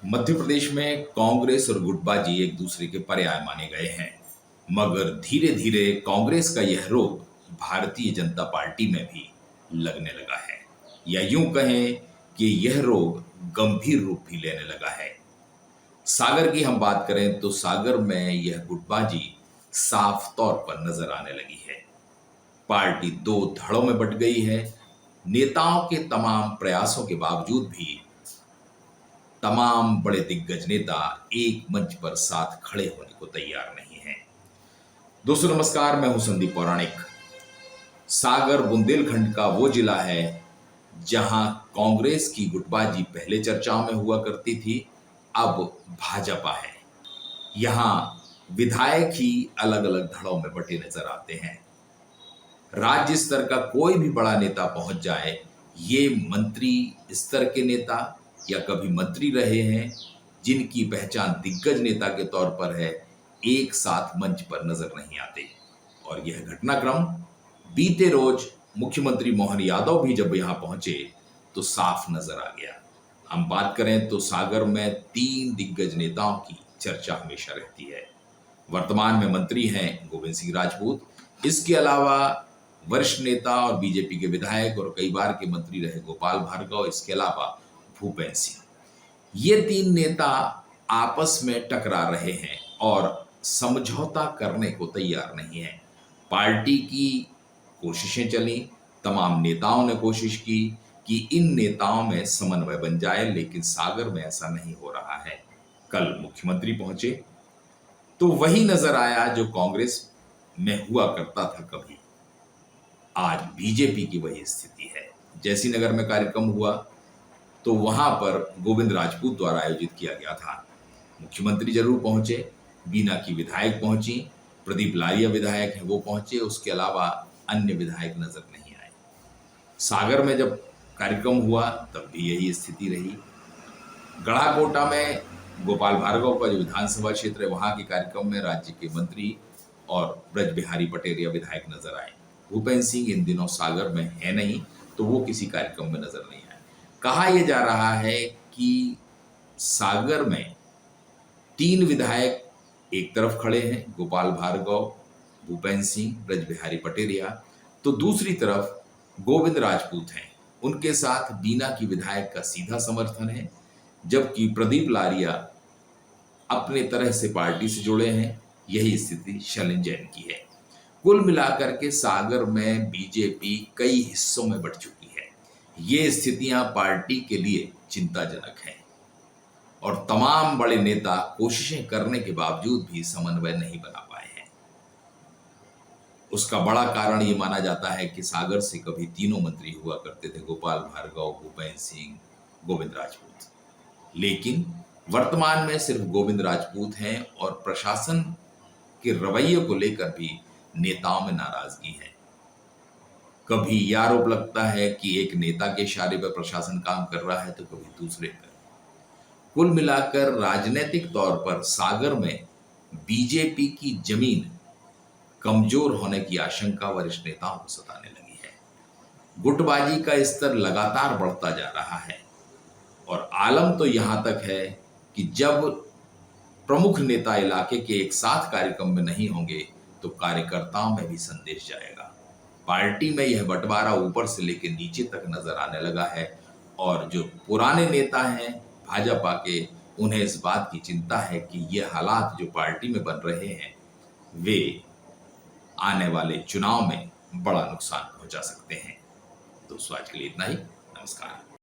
मध्य प्रदेश में कांग्रेस और गुटबाजी एक दूसरे के पर्याय माने गए हैं, मगर धीरे धीरे कांग्रेस का यह रोग भारतीय जनता पार्टी में भी लगने लगा है, या यूं कहें कि यह रोग गंभीर रूप भी लेने लगा है। सागर की हम बात करें तो सागर में यह गुटबाजी साफ तौर पर नजर आने लगी है। पार्टी दो धड़ों में बंट गई है। नेताओं के तमाम प्रयासों के बावजूद भी तमाम बड़े दिग्गज नेता एक मंच पर साथ खड़े होने को तैयार नहीं हैं। दोस्तों नमस्कार, मैं हूं संदीप पौराणिक। सागर बुंदेलखंड का वो जिला है जहां कांग्रेस की गुटबाजी पहले चर्चाओं में हुआ करती थी, अब भाजपा है। यहां विधायक ही अलग अलग धड़ों में बटे नजर आते हैं। राज्य स्तर का कोई भी बड़ा नेता पहुंच जाए, ये मंत्री स्तर के नेता या कभी मंत्री रहे हैं जिनकी पहचान दिग्गज नेता के तौर पर है, एक साथ मंच पर नजर नहीं आते। और यह घटनाक्रम बीते रोज मुख्यमंत्री मोहन यादव भी जब यहां पहुंचे तो साफ नजर आ गया। हम बात करें तो सागर में 3 दिग्गज नेताओं की चर्चा हमेशा रहती है। वर्तमान में मंत्री हैं गोविंद सिंह राजपूत, इसके अलावा वरिष्ठ नेता और बीजेपी के विधायक और कई बार के मंत्री रहे गोपाल भार्गव, इसके अलावा भूपेंद्र सिंह। ये 3 नेता आपस में टकरा रहे हैं और समझौता करने को तैयार नहीं है। पार्टी की कोशिशें चली, तमाम नेताओं ने कोशिश की कि इन नेताओं में समन्वय बन जाए, लेकिन सागर में ऐसा नहीं हो रहा है। कल मुख्यमंत्री पहुंचे तो वही नजर आया जो कांग्रेस में हुआ करता था कभी। आज बीजेपी की वही स्थिति है। जैसी नगर में कार्यक्रम हुआ तो वहां पर गोविंद राजपूत द्वारा आयोजित किया गया था। मुख्यमंत्री जरूर पहुंचे, बीना की विधायक पहुंची, प्रदीप लारिया विधायक हैं वो पहुंचे, उसके अलावा अन्य विधायक नजर नहीं आए। सागर में जब कार्यक्रम हुआ तब भी यही स्थिति रही। गढ़ाकोटा में गोपाल भार्गव का जो विधानसभा क्षेत्र है, वहां के कार्यक्रम में राज्य के मंत्री और ब्रज बिहारी पटेल विधायक नजर आए। भूपेंद्र सिंह इन दिनों सागर में है नहीं, तो वो किसी कार्यक्रम में नजर नहीं आए। कहा यह जा रहा है कि सागर में 3 विधायक एक तरफ खड़े हैं, गोपाल भार्गव, भूपेंद्र सिंह, ब्रज बिहारी पटेल, तो दूसरी तरफ गोविंद राजपूत हैं। उनके साथ बीना की विधायक का सीधा समर्थन है, जबकि प्रदीप लारिया अपने तरह से पार्टी से जुड़े हैं। यही स्थिति शैलेंद्र जैन की है। कुल मिलाकर के सागर में बीजेपी कई हिस्सों में बंट चुकी है। ये स्थितियां पार्टी के लिए चिंताजनक हैं और तमाम बड़े नेता कोशिशें करने के बावजूद भी समन्वय नहीं बना पाए हैं। उसका बड़ा कारण ये माना जाता है कि सागर से कभी तीनों मंत्री हुआ करते थे, गोपाल भार्गव, भूपेंद्र सिंह, गोविंद राजपूत। लेकिन वर्तमान में सिर्फ गोविंद राजपूत हैं और प्रशासन के रवैये को लेकर भी नेताओं में नाराजगी है। कभी यह आरोप लगता है कि एक नेता के इशारे पर प्रशासन काम कर रहा है, तो कभी दूसरे पर। कुल मिलाकर राजनीतिक तौर पर सागर में बीजेपी की जमीन कमजोर होने की आशंका वरिष्ठ नेताओं को सताने लगी है। गुटबाजी का स्तर लगातार बढ़ता जा रहा है और आलम तो यहां तक है कि जब प्रमुख नेता इलाके के एक साथ कार्यक्रम में नहीं होंगे तो कार्यकर्ताओं में भी संदेश जाएगा। पार्टी में यह बंटवारा ऊपर से लेकर नीचे तक नजर आने लगा है और जो पुराने नेता हैं भाजपा के, उन्हें इस बात की चिंता है कि ये हालात जो पार्टी में बन रहे हैं वे आने वाले चुनाव में बड़ा नुकसान पहुंचा सकते हैं। दोस्तों आज के लिए इतना ही। नमस्कार।